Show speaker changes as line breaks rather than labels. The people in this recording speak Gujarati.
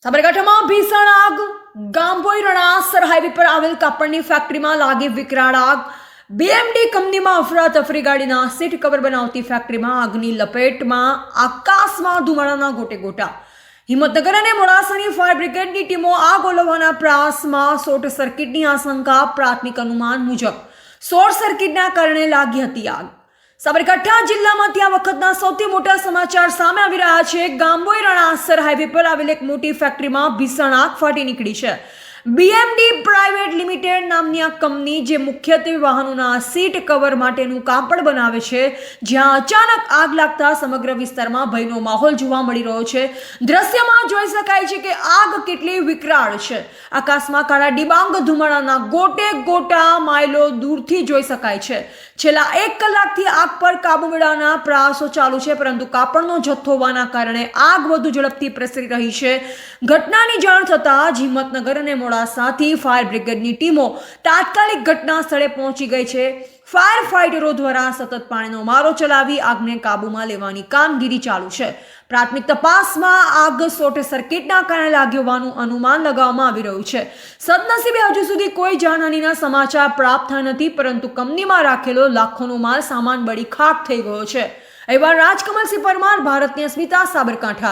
સાબરકાંઠામાં ભીષણ આગ. ગામભોઈ રણાસર હાઈવે પર આવેલ કાપડની ફેક્ટરીમાં લાગી વિકરાળ આગ. બીએમડી કંપનીમાં અફરાતફરી ગાડીના સીટ કવર બનાવતી ફેક્ટરીમાં આગની લપેટમાં આકાશમાં ધુમાડાના ગોટે ગોટા. હિંમતનગર અને મોડાસાની ફાયર બ્રિગેડની ટીમો આગ ઓલવવાના પ્રયાસમાં શોર્ટ સર્કિટની આશંકા. પ્રાથમિક અનુમાન મુજબ શોર્ટ સર્કિટના કારણે લાગી હતી આગ. સાબરકાંઠા જિલ્લામાંથી આ વખતના સૌથી મોટા સમાચાર સામે આવી રહ્યા છે. ગામભોઈ રણાસર હાઈવે પર આવેલ એક મોટી ફેક્ટરીમાં ભીષણ આગ ફાટી નીકળી છે. બીએમડી પ્રાઇવેટ લિમિટેડ નામની આ કંપની જે મુખ્યત્વે વાહનોના સીટ કવર માટેનું કાપડ બનાવે છે, જ્યાં અચાનક આગ લાગતા સમગ્ર વિસ્તારમાં ભયનો માહોલ જોવા મળી રહ્યો છે. દ્રશ્યમાં જોઈ શકાય છે કે આગ કેટલી વિકરાળ છે. આકાશમાં કાળા ડિબાંગ ધુમાડાના ગોટે ગોટા માઇલો દૂરથી જોઈ શકાય છે. છેલ્લા 1 કલાકથી આગ પર કાબુ મેળવવાના પ્રયાસો ચાલુ છે, પરંતુ કાપડનો જથ્થો હોવાના કારણે આગ વધુ ઝડપથી પ્રસરી રહી છે. ઘટનાની જાણ થતાં જ હિંમતનગર અને મોડાસાથી ફાયર બ્રિગેડની ટીમો તાત્કાલિક ઘટના સ્થળે પહોંચી ગઈ છે. ફાયર ફાઇટરો દ્વારા સતત પાણીનો મારો ચલાવી આગને કાબૂમાં લેવાની કામગીરી ચાલુ છે. પ્રાથમિક તપાસમાં આગ શોર્ટ સર્કિટના કારણે લાગી હોવાનું અનુમાન લગાવવામાં આવી રહ્યું છે. સદનસીબે હજુ સુધી કોઈ જાનહાનિના સમાચાર પ્રાપ્ત થયા નથી, પરંતુ કંપનીમાં રાખેલો લાખોનો માલ સામાન બળી ખાખ થઈ ગયો છે. અહેવાલ રાજકમલસિંહ પરમાર, ભારતની અસ્મિતા, સાબરકાંઠા.